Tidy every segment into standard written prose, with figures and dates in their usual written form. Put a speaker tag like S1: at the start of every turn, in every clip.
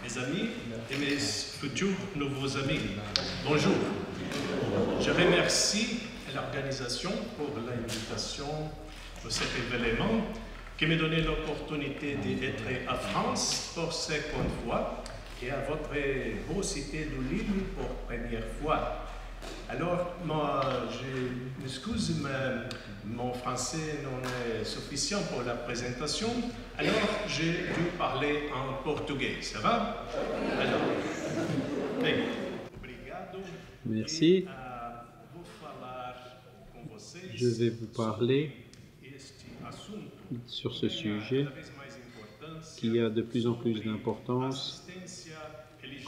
S1: mes amis et mes futurs nouveaux amis. Bonjour. Je remercie l'organisation pour l'invitation pour cet événement qui me donne l'opportunité d'être à France pour seconde fois et à votre beau cité de Lille pour première fois. Alors, moi, je m'excuse, mais mon français non est suffisant pour la présentation. Alors, j'ai dû parler en portugais. Ça va? Alors,
S2: merci. Je vais vous parler sur ce sujet qui a de plus en plus d'importance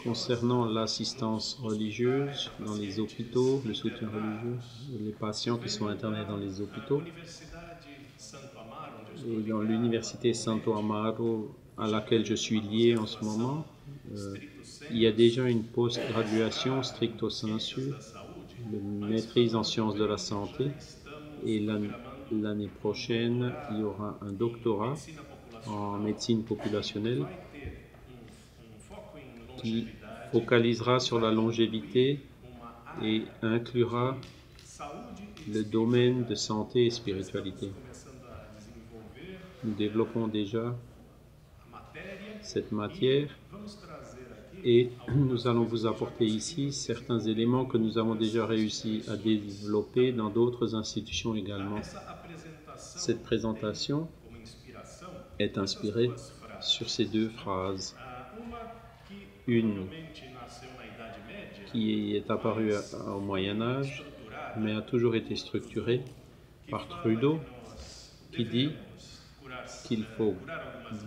S2: concernant l'assistance religieuse dans les hôpitaux, le soutien religieux, les patients qui sont internés dans les hôpitaux. Et dans l'université Santo Amaro à laquelle je suis lié en ce moment, il y a déjà une post-graduation stricto sensu de maîtrise en sciences de la santé, et l'année prochaine, il y aura un doctorat en médecine populationnelle qui focalisera sur la longévité et inclura le domaine de santé et spiritualité. Nous développons déjà cette matière et nous allons vous apporter ici certains éléments que nous avons déjà réussi à développer dans d'autres institutions également. Cette présentation est inspirée sur ces deux phrases. Une qui est apparue au Moyen-Âge, mais a toujours été structurée par Trudeau, qui dit qu'il faut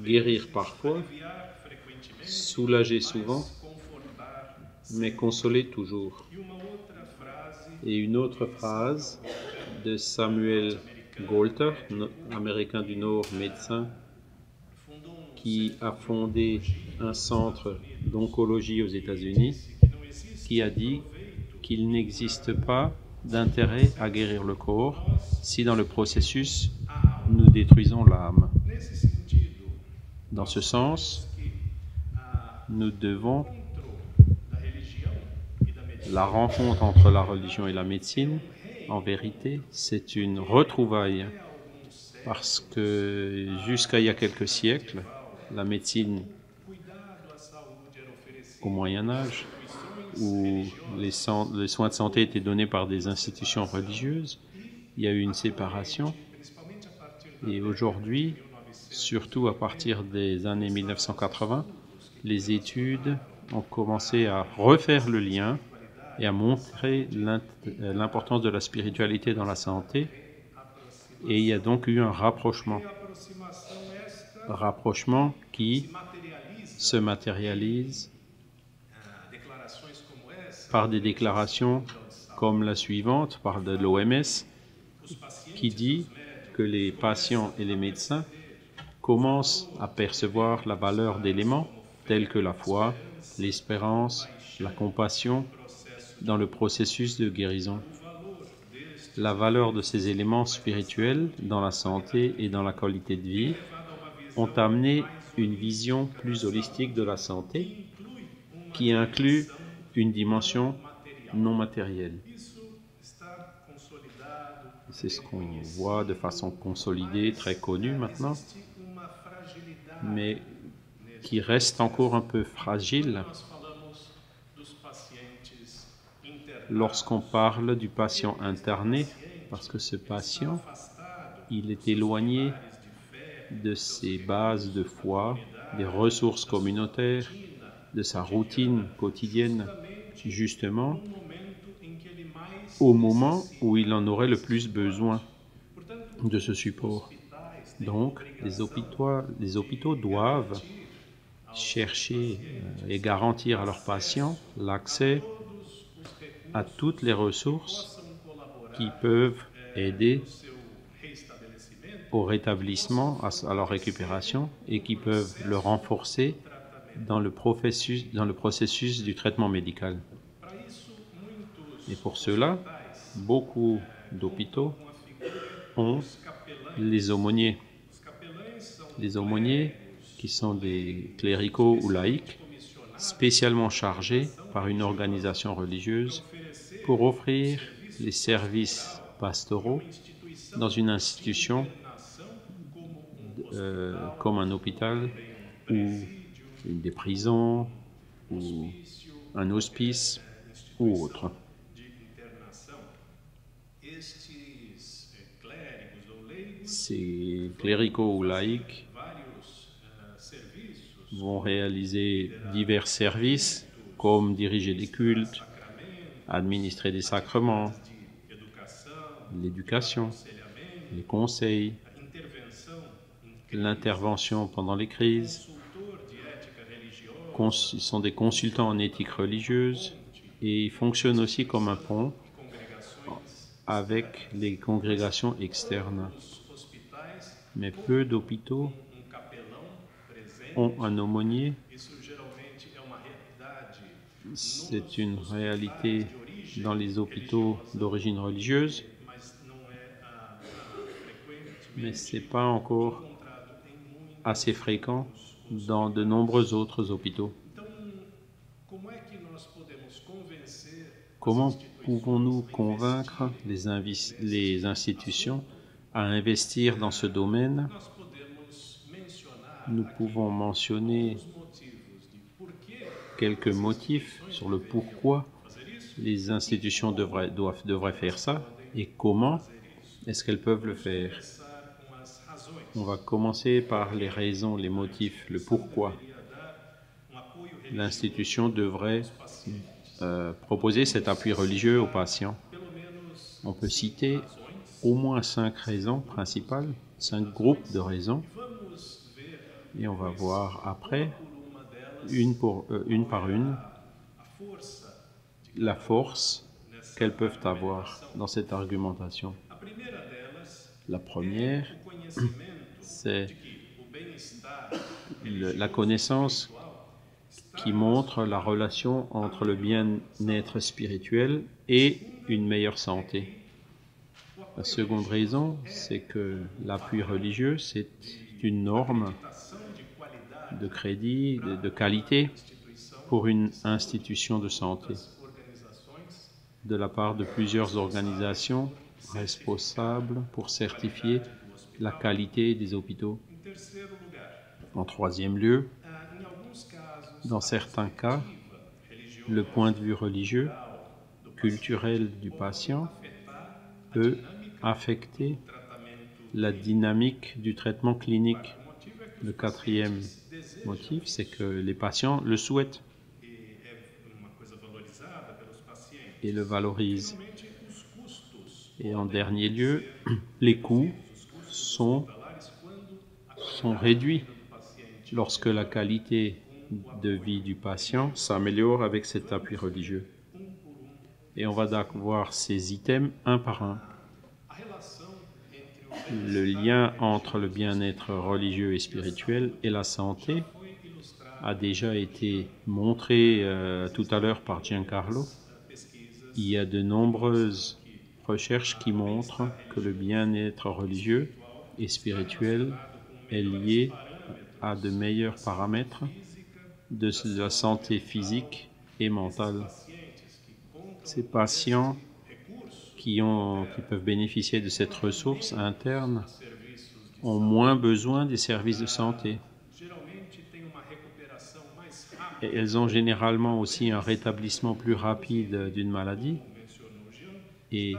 S2: guérir parfois, soulager souvent, mais consoler toujours. Et une autre phrase de Samuel Goulter, américain du Nord, médecin, qui a fondé un centre d'oncologie aux États-Unis, qui a dit qu'il n'existe pas d'intérêt à guérir le corps si dans le processus nous détruisons l'âme. Dans ce sens, nous devons la rencontre entre la religion et la médecine, en vérité, c'est une retrouvaille, parce que jusqu'à il y a quelques siècles, la médecine au Moyen-Âge, où les soins de santé étaient donnés par des institutions religieuses, il y a eu une séparation. Et aujourd'hui, surtout à partir des années 1980, les études ont commencé à refaire le lien et à montrer l'importance de la spiritualité dans la santé. Et il y a donc eu un rapprochement qui se matérialise par des déclarations comme la suivante, par de l'OMS, qui dit que les patients et les médecins commencent à percevoir la valeur d'éléments tels que la foi, l'espérance, la compassion dans le processus de guérison. La valeur de ces éléments spirituels dans la santé et dans la qualité de vie ont amené une vision plus holistique de la santé qui inclut une dimension non matérielle. C'est ce qu'on voit de façon consolidée, très connue maintenant, mais qui reste encore un peu fragile lorsqu'on parle du patient interné, parce que ce patient, il est éloigné de ses bases de foi, des ressources communautaires, de sa routine quotidienne, justement au moment où il en aurait le plus besoin de ce support. Donc, les hôpitaux doivent chercher et garantir à leurs patients l'accès à toutes les ressources qui peuvent aider au rétablissement, à leur récupération, et qui peuvent le renforcer dans le processus du traitement médical. Et pour cela, beaucoup d'hôpitaux ont les aumôniers. Les aumôniers, qui sont des cléricaux ou laïcs, spécialement chargé par une organisation religieuse pour offrir les services pastoraux dans une institution comme un hôpital ou des prisons ou un hospice ou autre. Ces cléricaux ou laïcs vont réaliser divers services comme diriger des cultes, administrer des sacrements, l'éducation, les conseils, l'intervention pendant les crises. Ils sont des consultants en éthique religieuse et ils fonctionnent aussi comme un pont avec les congrégations externes. Mais peu d'hôpitaux ont un aumônier. C'est une réalité dans les hôpitaux d'origine religieuse, mais ce n'est pas encore assez fréquent dans de nombreux autres hôpitaux. Comment pouvons-nous convaincre les institutions à investir dans ce domaine? Nous pouvons mentionner quelques motifs sur le pourquoi les institutions devraient faire ça et comment est-ce qu'elles peuvent le faire. On va commencer par les raisons, les motifs, le pourquoi. L'institution devrait proposer cet appui religieux aux patients. On peut citer au moins 5 raisons principales, 5 groupes de raisons, et on va voir après, une par une, la force qu'elles peuvent avoir dans cette argumentation. La première, c'est la connaissance qui montre la relation entre le bien-être spirituel et une meilleure santé. La seconde raison, c'est que l'appui religieux, c'est une norme de crédit, de qualité pour une institution de santé de la part de plusieurs organisations responsables pour certifier la qualité des hôpitaux. En troisième lieu, dans certains cas, le point de vue religieux, culturel du patient peut affecter la dynamique du traitement clinique. Le quatrième motif, c'est que les patients le souhaitent et le valorisent. Et en dernier lieu, les coûts sont réduits lorsque la qualité de vie du patient s'améliore avec cet appui religieux. Et on va donc voir ces items un par un. Le lien entre le bien-être religieux et spirituel et la santé a déjà été montré tout à l'heure par Giancarlo. Il y a de nombreuses recherches qui montrent que le bien-être religieux et spirituel est lié à de meilleurs paramètres de la santé physique et mentale. Ces patients qui peuvent bénéficier de cette ressource interne ont moins besoin des services de santé. Et elles ont généralement aussi un rétablissement plus rapide d'une maladie. Et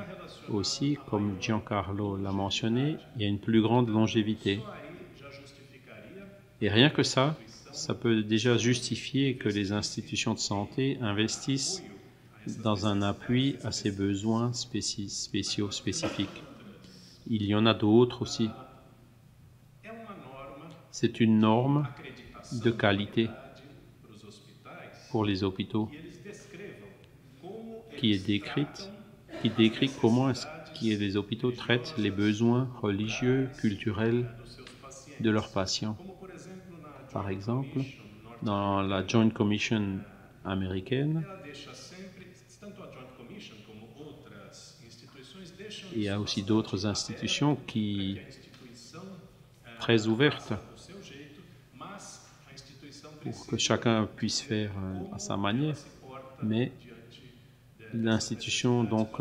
S2: aussi, comme Giancarlo l'a mentionné, il y a une plus grande longévité. Et rien que ça peut déjà justifier que les institutions de santé investissent dans un appui à ces besoins spécifiques. Il y en a d'autres aussi. C'est une norme de qualité pour les hôpitaux qui décrit comment est-ce que les hôpitaux traitent les besoins religieux, culturels de leurs patients. Par exemple, dans la Joint Commission américaine, il y a aussi d'autres institutions très ouvertes. pour que chacun puisse faire à sa manière, mais l'institution donc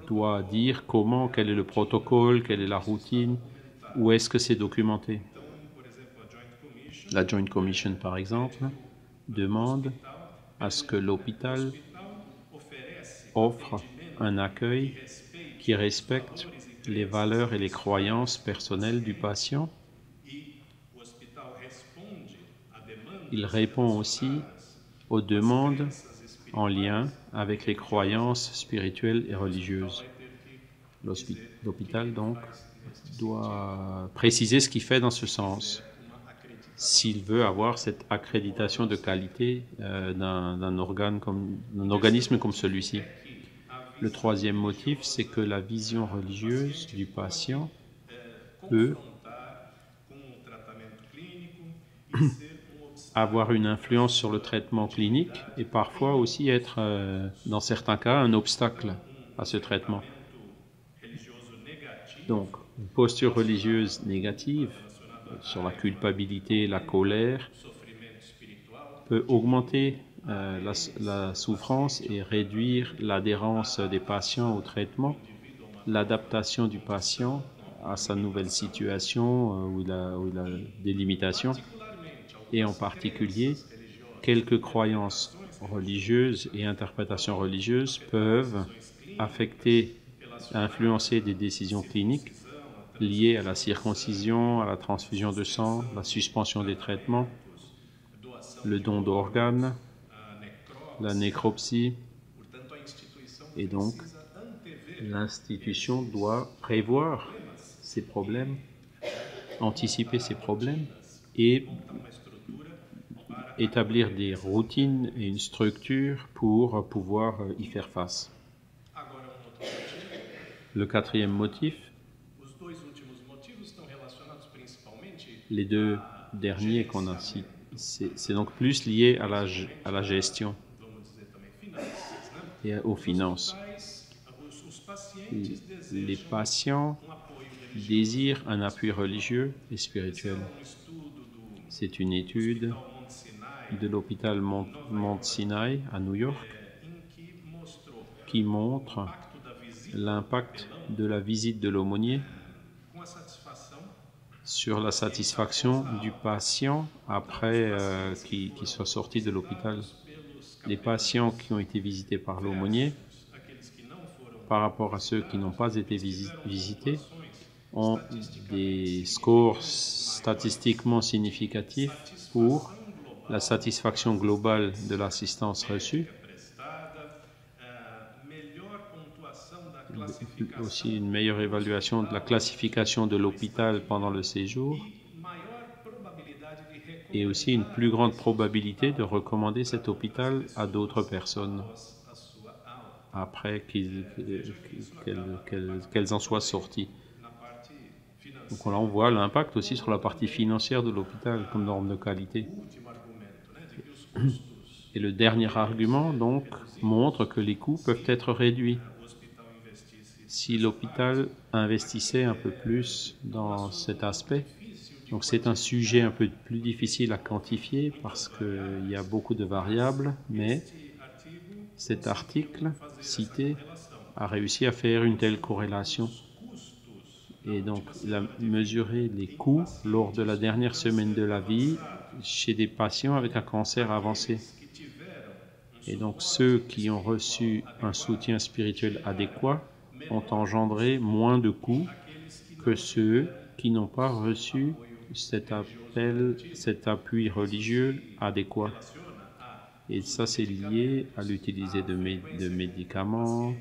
S2: doit dire comment, quel est le protocole, quelle est la routine, où est-ce que c'est documenté. La Joint Commission, par exemple, demande à ce que l'hôpital offre un accueil qui respecte les valeurs et les croyances personnelles du patient. Il répond aussi aux demandes en lien avec les croyances spirituelles et religieuses. L'hôpital, donc, doit préciser ce qu'il fait dans ce sens, s'il veut avoir cette accréditation de qualité d'un organisme comme celui-ci. Le troisième motif, c'est que la vision religieuse du patient peut avoir une influence sur le traitement clinique et parfois aussi être, dans certains cas, un obstacle à ce traitement. Donc, une posture religieuse négative sur la culpabilité, la colère, peut augmenter la souffrance et réduire l'adhérence des patients au traitement, l'adaptation du patient à sa nouvelle situation où il a des limitations, et en particulier, quelques croyances religieuses et interprétations religieuses peuvent influencer des décisions cliniques liées à la circoncision, à la transfusion de sang, la suspension des traitements, le don d'organes, la nécropsie. Et donc, l'institution doit prévoir ces problèmes, anticiper ces problèmes et établir des routines et une structure pour pouvoir y faire face. Le quatrième motif, les deux derniers qu'on a cités, c'est donc plus lié à la gestion et aux finances. Les patients désirent un appui religieux et spirituel. C'est une étude de l'hôpital Mount Sinai à New York qui montre l'impact de la visite de l'aumônier sur la satisfaction du patient après qu'il soit sorti de l'hôpital. Les patients qui ont été visités par l'aumônier, par rapport à ceux qui n'ont pas été visités, ont des scores statistiquement significatifs pour la satisfaction globale de l'assistance reçue, aussi une meilleure évaluation de la classification de l'hôpital pendant le séjour, et aussi une plus grande probabilité de recommander cet hôpital à d'autres personnes après qu'elles en soient sorties. Donc là, on voit l'impact aussi sur la partie financière de l'hôpital comme norme de qualité. Et le dernier argument, donc, montre que les coûts peuvent être réduits. Si l'hôpital investissait un peu plus dans cet aspect, donc c'est un sujet un peu plus difficile à quantifier parce qu'il y a beaucoup de variables, mais cet article cité a réussi à faire une telle corrélation. Et donc, il a mesuré les coûts lors de la dernière semaine de la vie chez des patients avec un cancer avancé. Et donc, ceux qui ont reçu un soutien spirituel adéquat ont engendré moins de coûts que ceux qui n'ont pas reçu cet appui religieux adéquat. Et ça, c'est lié à l'utilisation de médicaments,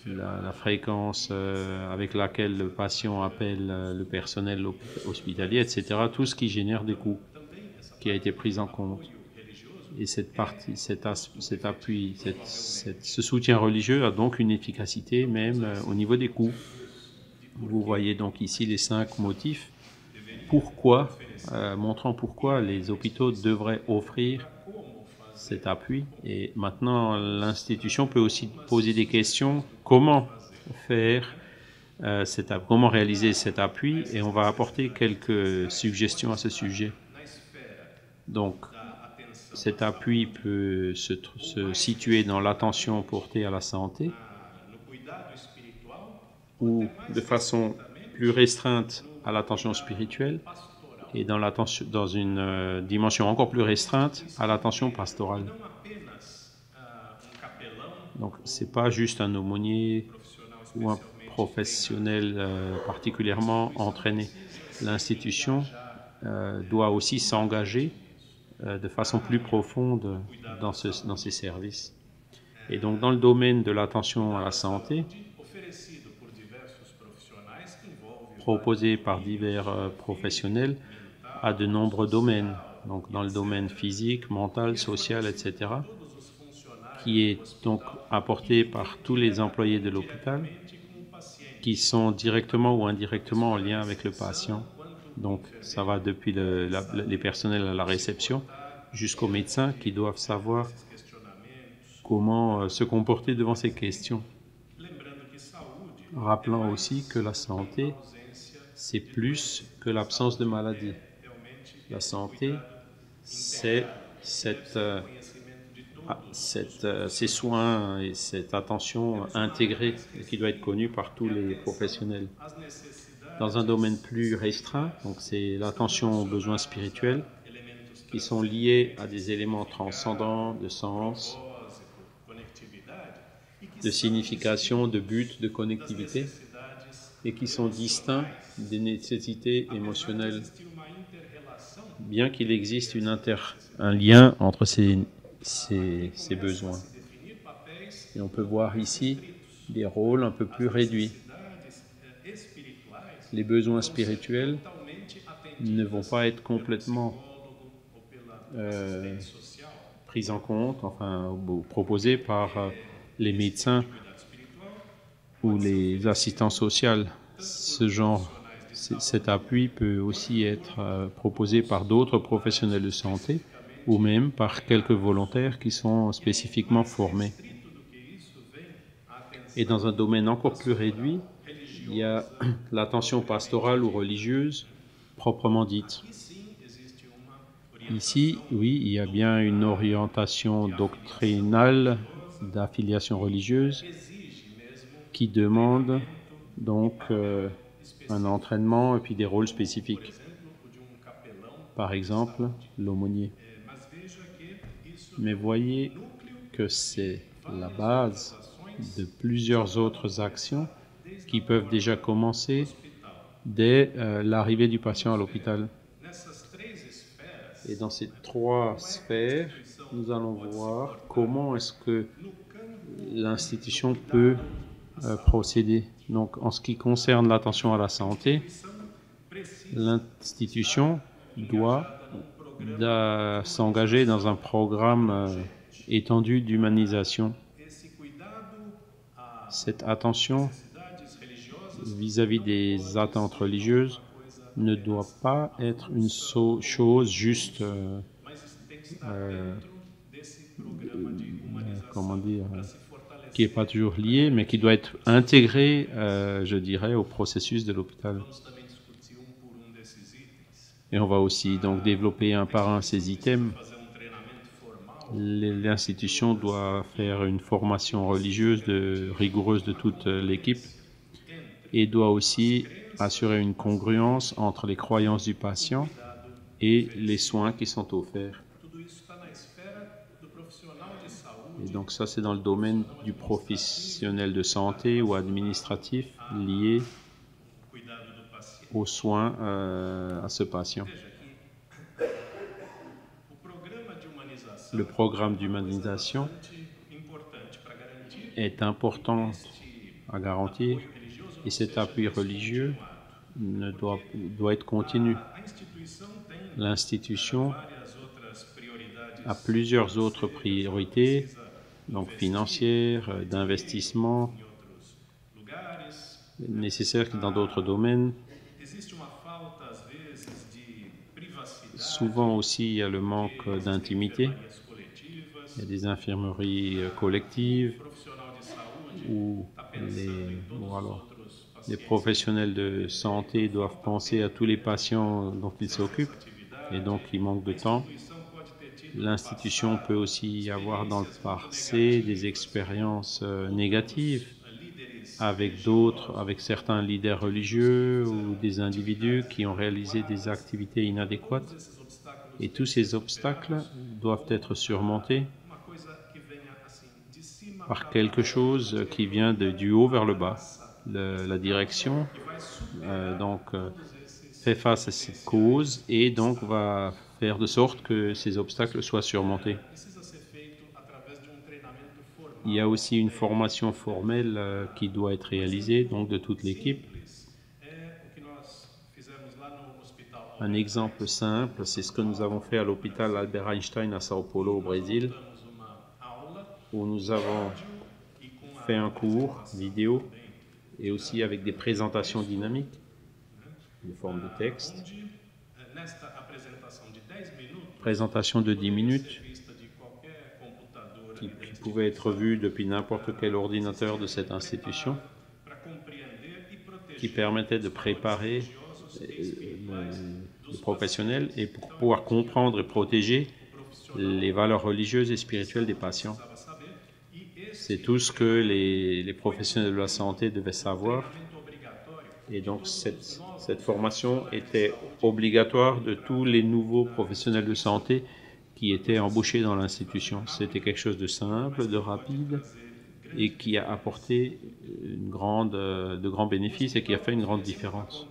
S2: la fréquence avec laquelle le patient appelle le personnel hospitalier, etc. Tout ce qui génère des coûts, qui a été pris en compte. Et cette partie, cet appui, ce soutien religieux a donc une efficacité même au niveau des coûts. Vous voyez donc ici les 5 motifs montrant pourquoi les hôpitaux devraient offrir cet appui. Et maintenant, l'institution peut aussi poser des questions. Comment comment réaliser cet appui? Et on va apporter quelques suggestions à ce sujet. Donc, cet appui peut se situer dans l'attention portée à la santé ou de façon plus restreinte à l'attention spirituelle et dans une dimension encore plus restreinte à l'attention pastorale. Donc, ce n'est pas juste un aumônier ou un professionnel particulièrement entraîné. L'institution doit aussi s'engager de façon plus profonde dans ces services. Et donc, dans le domaine de l'attention à la santé, proposé par divers professionnels à de nombreux domaines, donc dans le domaine physique, mental, social, etc., qui est donc apporté par tous les employés de l'hôpital qui sont directement ou indirectement en lien avec le patient. Donc, ça va depuis les personnels à la réception jusqu'aux médecins qui doivent savoir comment se comporter devant ces questions. Rappelant aussi que la santé, c'est plus que l'absence de maladie. La santé, c'est ces soins et cette attention intégrée qui doit être connue par tous les professionnels. Dans un domaine plus restreint, donc c'est l'attention aux besoins spirituels qui sont liés à des éléments transcendants de sens, de signification, de but, de connectivité, et qui sont distincts des nécessités émotionnelles, bien qu'il existe un lien entre ces besoins. Et on peut voir ici des rôles un peu plus réduits. Les besoins spirituels ne vont pas être complètement pris en compte, ou proposés par les médecins ou les assistants sociaux. Cet appui peut aussi être proposé par d'autres professionnels de santé ou même par quelques volontaires qui sont spécifiquement formés. Et dans un domaine encore plus réduit, il y a l'attention pastorale ou religieuse proprement dite. Ici, oui, il y a bien une orientation doctrinale d'affiliation religieuse qui demande donc un entraînement et puis des rôles spécifiques. Par exemple, l'aumônier. Mais voyez que c'est la base de plusieurs autres actions qui peuvent déjà commencer dès l'arrivée du patient à l'hôpital. Et dans ces trois sphères, nous allons voir comment est-ce que l'institution peut procéder. Donc, en ce qui concerne l'attention à la santé, l'institution doit s'engager dans un programme étendu d'humanisation. Cette attention vis-à-vis des attentes religieuses ne doit pas être une chose juste, qui n'est pas toujours liée, mais qui doit être intégrée, je dirais, au processus de l'hôpital. Et on va aussi donc développer un par un ces items. L'institution doit faire une formation religieuse rigoureuse de toute l'équipe et doit aussi assurer une congruence entre les croyances du patient et les soins qui sont offerts. Et donc ça, c'est dans le domaine du professionnel de santé ou administratif lié aux soins à ce patient. Le programme d'humanisation est important à garantir et cet appui religieux doit être continu. L'institution a plusieurs autres priorités, donc financières, d'investissement, nécessaires dans d'autres domaines. Souvent aussi, il y a le manque d'intimité. Il y a des infirmeries collectives où les professionnels de santé doivent penser à tous les patients dont ils s'occupent et donc il manque de temps. L'institution peut aussi avoir dans le passé des expériences négatives avec d'autres, avec certains leaders religieux ou des individus qui ont réalisé des activités inadéquates. Et tous ces obstacles doivent être surmontés par quelque chose qui vient du haut vers le bas. La direction fait face à cette cause et donc va faire de sorte que ces obstacles soient surmontés. Il y a aussi une formation formelle qui doit être réalisée donc de toute l'équipe. Un exemple simple, c'est ce que nous avons fait à l'hôpital Albert Einstein à Sao Paulo au Brésil, où nous avons fait un cours vidéo et aussi avec des présentations dynamiques, de forme de texte. Présentation de 10 minutes qui pouvait être vue depuis n'importe quel ordinateur de cette institution, qui permettait de préparer les professionnels et pour pouvoir comprendre et protéger les valeurs religieuses et spirituelles des patients. C'est tout ce que les professionnels de la santé devaient savoir. Et donc cette formation était obligatoire de tous les nouveaux professionnels de santé qui étaient embauchés dans l'institution. C'était quelque chose de simple, de rapide et qui a apporté de grands bénéfices et qui a fait une grande différence.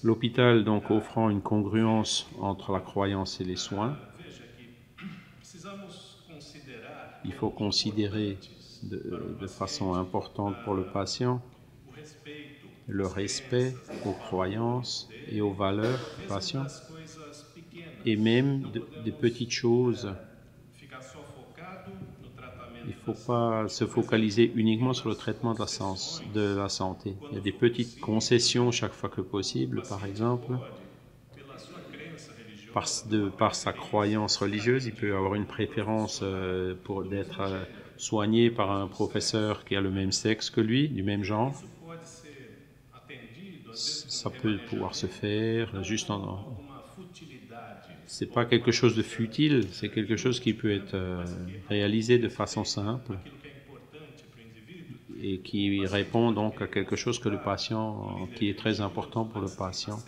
S2: L'hôpital, donc, offrant une congruence entre la croyance et les soins, il faut considérer de façon importante pour le patient le respect aux croyances et aux valeurs du patient, et même des petites choses. Il ne faut pas se focaliser uniquement sur le traitement de la santé. Il y a des petites concessions chaque fois que possible, par exemple. Par sa croyance religieuse, il peut avoir une préférence pour d'être soigné par un professeur qui a le même sexe que lui, du même genre. Ça peut pouvoir se faire juste c'est pas quelque chose de futile, c'est quelque chose qui peut être réalisé de façon simple et qui répond donc à quelque chose qui est très important pour le patient.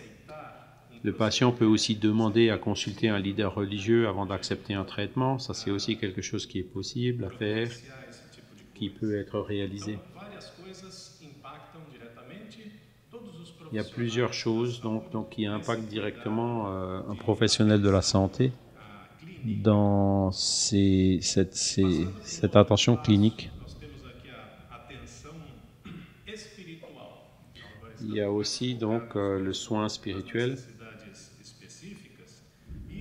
S2: Le patient peut aussi demander à consulter un leader religieux avant d'accepter un traitement. Ça, c'est aussi quelque chose qui est possible à faire, qui peut être réalisé. Il y a plusieurs choses donc qui impactent directement un professionnel de la santé dans cette attention clinique. Il y a aussi donc le soin spirituel,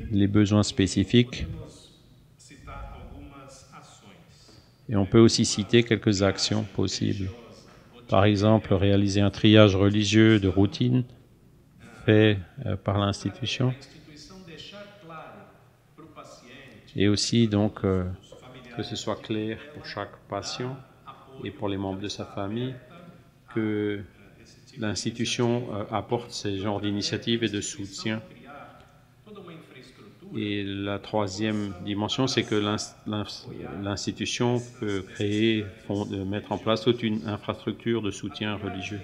S2: les besoins spécifiques, et on peut aussi citer quelques actions possibles. Par exemple, réaliser un triage religieux de routine fait par l'institution. Et aussi donc que ce soit clair pour chaque patient et pour les membres de sa famille que l'institution apporte ces genres d'initiatives et de soutien. Et la troisième dimension, c'est que l'institution peut mettre en place toute une infrastructure de soutien religieux.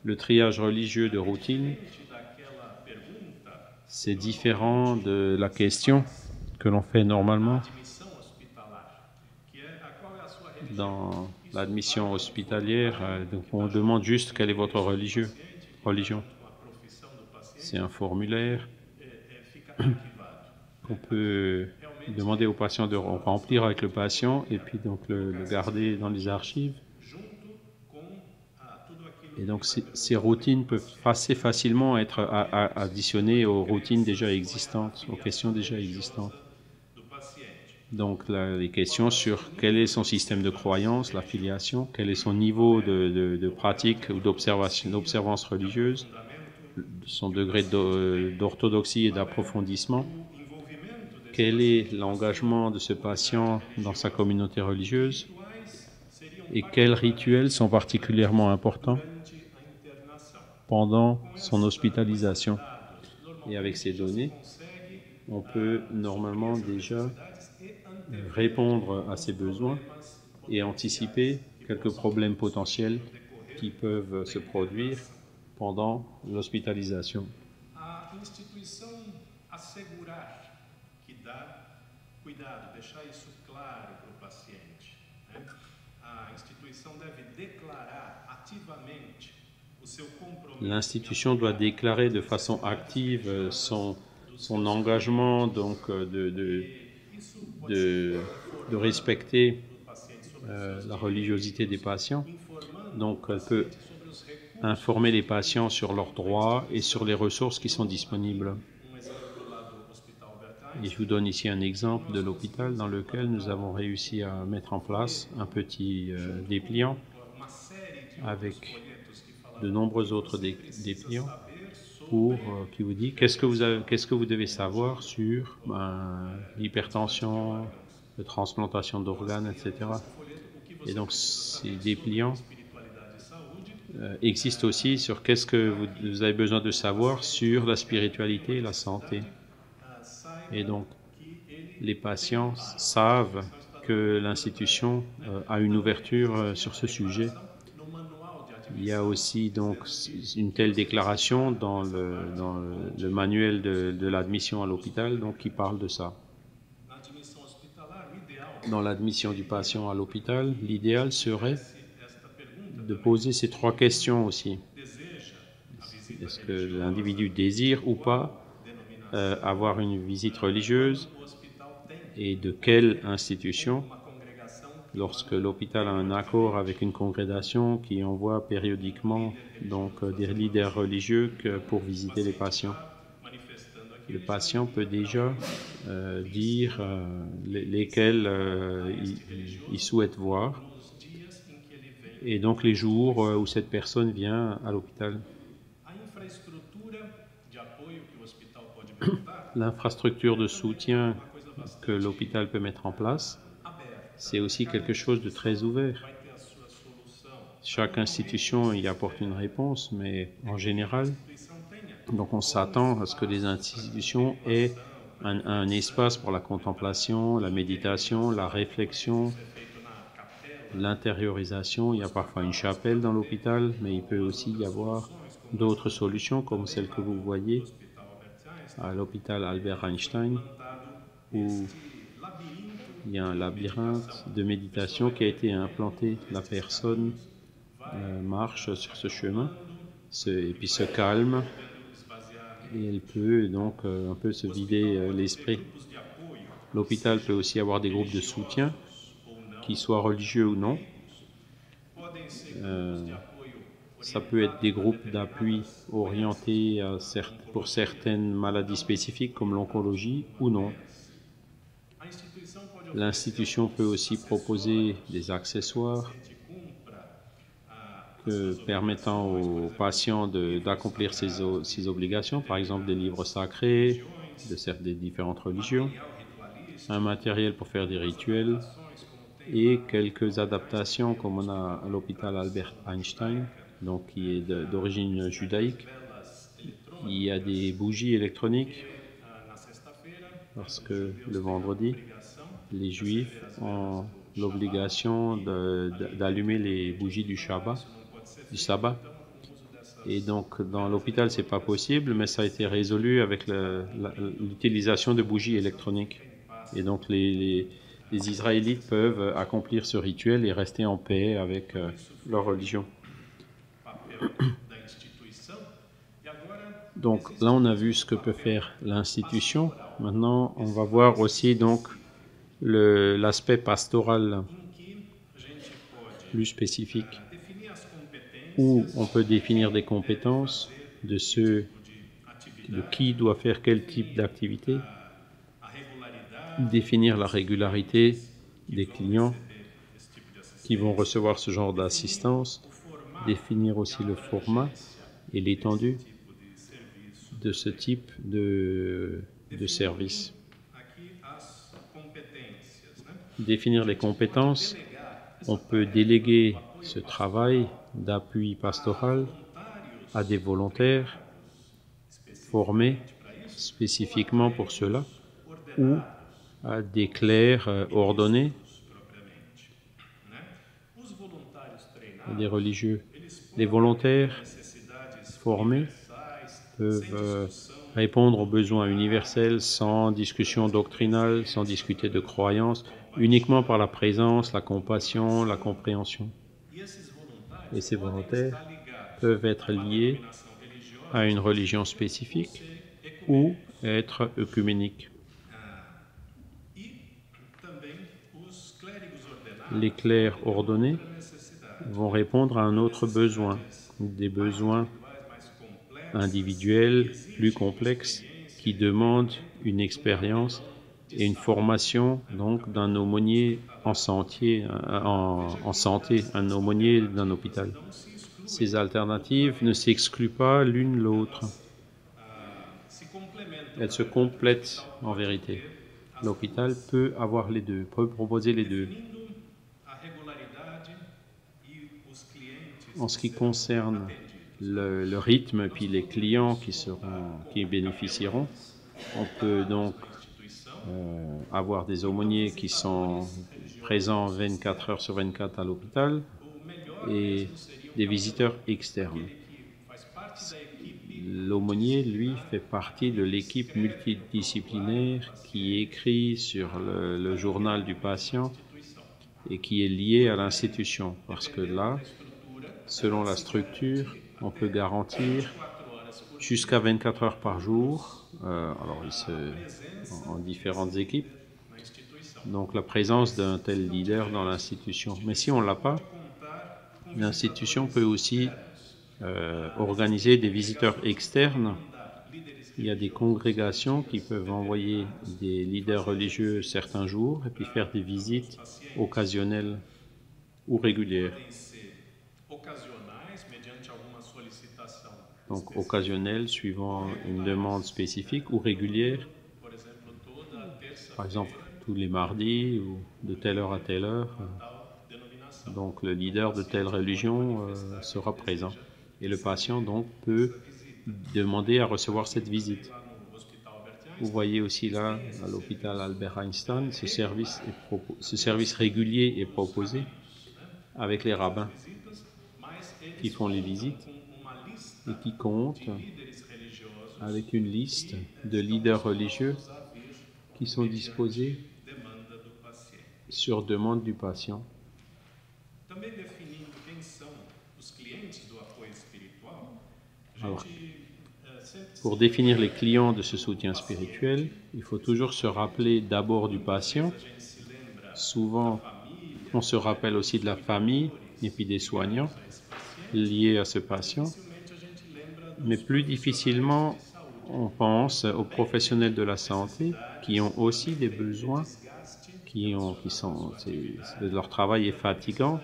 S2: Le triage religieux de routine, c'est différent de la question que l'on fait normalement dans l'admission hospitalière. Donc on demande juste quelle est votre religion. C'est un formulaire qu'on peut demander au patient de remplir avec le patient et puis donc le garder dans les archives. Et donc ces routines peuvent assez facilement être additionnées aux routines déjà existantes, aux questions déjà existantes. Donc les questions sur quel est son système de croyance, l'affiliation, quel est son niveau de pratique ou d'observance religieuse, son degré d'orthodoxie et d'approfondissement, quel est l'engagement de ce patient dans sa communauté religieuse et quels rituels sont particulièrement importants pendant son hospitalisation. Et avec ces données, on peut normalement déjà répondre à ces besoins et anticiper quelques problèmes potentiels qui peuvent se produire pendant l'hospitalisation.
S1: A instituição assegurar que dá cuidado, deixar isso claro para o paciente, né? A instituição deve declarar ativamente o seu compromisso.
S2: L'institution doit déclarer de façon active son engagement donc de respecter la religiosité des patients. Donc elle peut informer les patients sur leurs droits et sur les ressources qui sont disponibles. Et je vous donne ici un exemple de l'hôpital dans lequel nous avons réussi à mettre en place un petit dépliant avec de nombreux autres dépliants qui vous dit qu'est-ce que vous devez savoir sur l'hypertension, la transplantation d'organes, etc. Et donc ces dépliants existent aussi sur qu'est-ce que vous avez besoin de savoir sur la spiritualité et la santé. Et donc les patients savent que l'institution a une ouverture sur ce sujet. Il y a aussi donc une telle déclaration dans le manuel de l'admission à l'hôpital donc qui parle de ça. Dans l'admission du patient à l'hôpital, l'idéal serait de poser ces trois questions aussi. Est-ce que l'individu désire ou pas avoir une visite religieuse et de quelle institution? Lorsque l'hôpital a un accord avec une congrégation qui envoie périodiquement donc des leaders religieux pour visiter les patients. Le patient peut déjà dire lesquels il souhaite voir et donc les jours où cette personne vient à l'hôpital. L'infrastructure de soutien que l'hôpital peut mettre en place, c'est aussi quelque chose de très ouvert. Chaque institution y apporte une réponse, mais en général, donc on s'attend à ce que les institutions aient un espace pour la contemplation, la méditation, la réflexion, l'intériorisation. Il y a parfois une chapelle dans l'hôpital, mais il peut aussi y avoir d'autres solutions comme celle que vous voyez à l'hôpital Albert Einstein, où il y a un labyrinthe de méditation qui a été implanté. La personne marche sur ce chemin et puis se calme et elle peut donc un peu se vider l'esprit. L'hôpital peut aussi avoir des groupes de soutien, qu'ils soient religieux ou non. Ça peut être des groupes d'appui orientés pour certaines maladies spécifiques comme l'oncologie ou non. L'institution peut aussi proposer des accessoires permettant aux patients d'accomplir ses obligations, par exemple des livres sacrés des différentes religions, un matériel pour faire des rituels et quelques adaptations comme on a à l'hôpital Albert Einstein, donc qui est d'origine judaïque. Il y a des bougies électroniques parce que le vendredi, les Juifs ont l'obligation d'allumer les bougies du sabbat. Et donc, dans l'hôpital, c'est pas possible, mais ça a été résolu avec l'utilisation de bougies électroniques. Et donc, les Israélites peuvent accomplir ce rituel et rester en paix avec leur religion. Donc, là, on a vu ce que peut faire l'institution. Maintenant, on va voir aussi donc l'aspect pastoral plus spécifique, où on peut définir des compétences de qui doit faire quel type d'activité, définir la régularité des clients qui vont recevoir ce genre d'assistance, définir aussi le format et l'étendue de ce type de service. Définir les compétences, on peut déléguer ce travail d'appui pastoral à des volontaires formés spécifiquement pour cela ou des clercs ordonnés, des religieux. Les volontaires formés peuvent répondre aux besoins universels sans discussion doctrinale, sans discuter de croyances, uniquement par la présence, la compassion, la compréhension. Et ces volontaires peuvent être liés à une religion spécifique ou être œcuméniques. Les clercs ordonnés vont répondre à un autre besoin, des besoins individuels plus complexes qui demandent une expérience et une formation donc d'un aumônier en santé, un aumônier d'un hôpital. Ces alternatives ne s'excluent pas l'une l'autre. Elles se complètent en vérité. L'hôpital peut avoir les deux, peut proposer les deux. En ce qui concerne le rythme puis les clients qui bénéficieront, on peut donc avoir des aumôniers qui sont présents 24 heures sur 24 à l'hôpital et des visiteurs externes. L'aumônier, lui, fait partie de l'équipe multidisciplinaire qui écrit sur le journal du patient et qui est lié à l'institution, parce que là, selon la structure, on peut garantir jusqu'à 24 heures par jour, alors en différentes équipes, donc la présence d'un tel leader dans l'institution. Mais si on ne l'a pas, l'institution peut aussi organiser des visiteurs externes. Il y a des congrégations qui peuvent envoyer des leaders religieux certains jours et puis faire des visites occasionnelles ou régulières. Donc occasionnelles suivant une demande spécifique ou régulière, par exemple tous les mardis ou de telle heure à telle heure. Donc le leader de telle religion sera présent et le patient donc peut demander à recevoir cette visite. Vous voyez aussi là à l'hôpital Albert Einstein, ce service régulier est proposé avec les rabbins qui font les visites et qui comptent avec une liste de leaders religieux qui sont disposés sur demande du patient. Alors, pour définir les clients de ce soutien spirituel, il faut toujours se rappeler d'abord du patient. Souvent, on se rappelle aussi de la famille et puis des soignants liés à ce patient. Mais plus difficilement, on pense aux professionnels de la santé qui ont aussi des besoins, leur travail est fatigant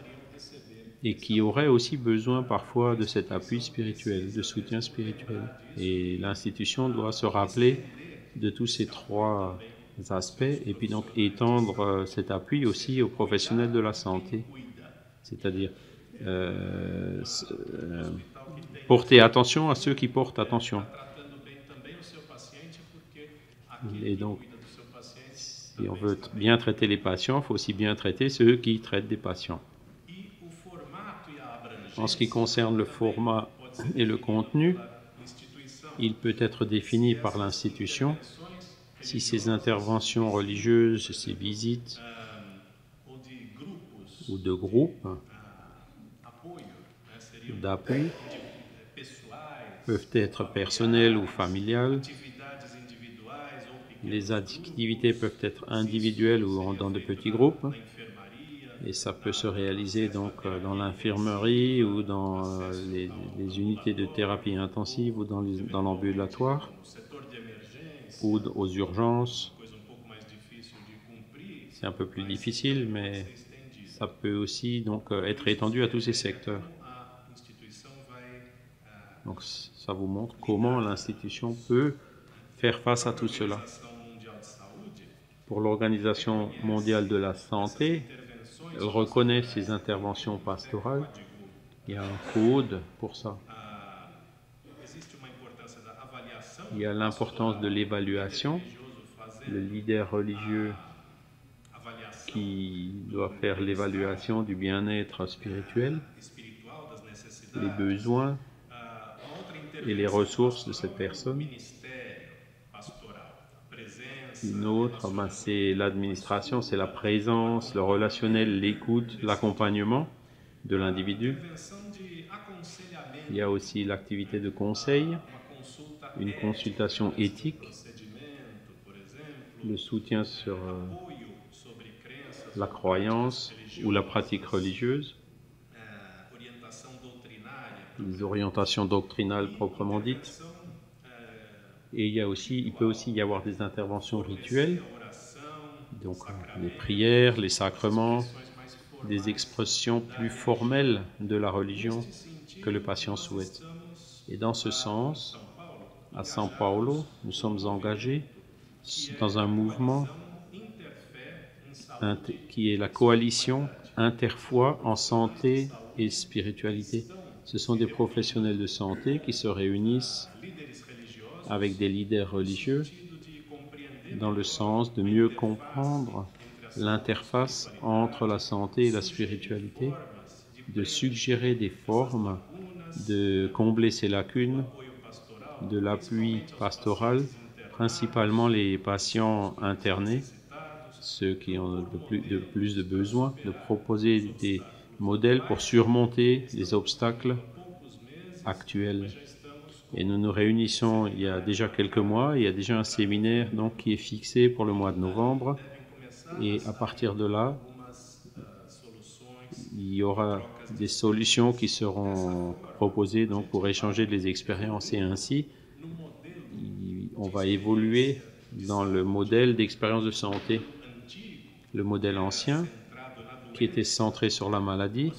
S2: et qui auraient aussi besoin parfois de cet appui spirituel, de soutien spirituel. Et l'institution doit se rappeler de tous ces trois aspects et puis donc étendre cet appui aussi aux professionnels de la santé, c'est-à-dire porter attention à ceux qui portent attention. Et donc, si on veut bien traiter les patients, il faut aussi bien traiter ceux qui traitent des patients. En ce qui concerne le format et le contenu, il peut être défini par l'institution si ces interventions religieuses, ces visites ou de groupes d'appui peuvent être personnelles ou familiales. Les activités peuvent être individuelles ou dans de petits groupes. Et ça peut se réaliser donc dans l'infirmerie ou dans les unités de thérapie intensive ou dans l'ambulatoire ou aux urgences. C'est un peu plus difficile, mais ça peut aussi donc être étendu à tous ces secteurs. Donc ça vous montre comment l'institution peut faire face à tout cela. Pour l'Organisation mondiale de la santé, elle reconnaît ces interventions pastorales. Il y a un code pour ça. Il y a l'importance de l'évaluation. le leader religieux qui doit faire l'évaluation du bien-être spirituel, les besoins et les ressources de cette personne. Une autre, c'est l'administration, c'est la présence, le relationnel, l'écoute, l'accompagnement de l'individu. Il y a aussi l'activité de conseil, une consultation éthique, le soutien sur la croyance ou la pratique religieuse, les orientations doctrinales proprement dites. Et il peut aussi y avoir des interventions rituelles, donc les prières, les sacrements, des expressions plus formelles de la religion que le patient souhaite. Et dans ce sens, à São Paulo, nous sommes engagés dans un mouvement qui est la coalition interfoi en santé et spiritualité. Ce sont des professionnels de santé qui se réunissent avec des leaders religieux dans le sens de mieux comprendre l'interface entre la santé et la spiritualité, de suggérer des formes, de combler ces lacunes, de l'appui pastoral, principalement les patients internés, ceux qui ont le plus de besoin, de proposer des modèles pour surmonter les obstacles actuels. Et nous nous réunissons il y a déjà quelques mois, il y a déjà un séminaire donc, qui est fixé pour le mois de novembre, et à partir de là, il y aura des solutions qui seront proposées donc, pour échanger des expériences, et ainsi, on va évoluer dans le modèle d'expérience de santé. Le modèle ancien, qui était centré sur la maladie.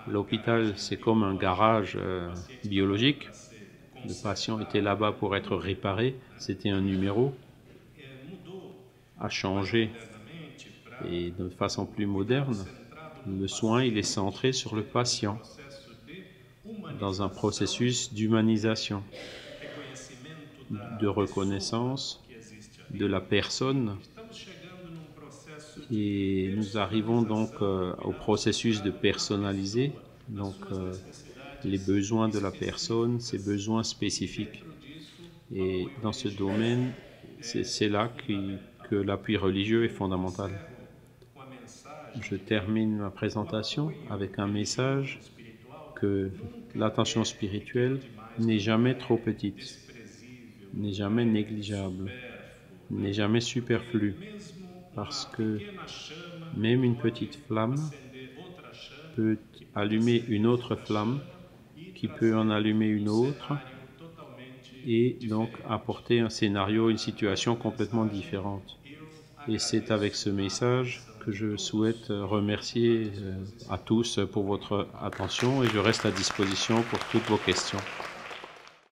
S2: L'hôpital, c'est comme un garage biologique. Le patient était là-bas pour être réparé, c'était un numéro. A changé, et de façon plus moderne, le soin, il est centré sur le patient, dans un processus d'humanisation, de reconnaissance de la personne. Et nous arrivons donc au processus de personnaliser donc, les besoins de la personne, ses besoins spécifiques. Et dans ce domaine, c'est là que l'appui religieux est fondamental. Je termine ma présentation avec un message que l'attention spirituelle n'est jamais trop petite, n'est jamais négligeable, n'est jamais superflue. Parce que même une petite flamme peut allumer une autre flamme, qui peut en allumer une autre, et donc apporter un scénario, une situation complètement différente. Et c'est avec ce message que je souhaite remercier à tous pour votre attention, et je reste à disposition pour toutes vos questions.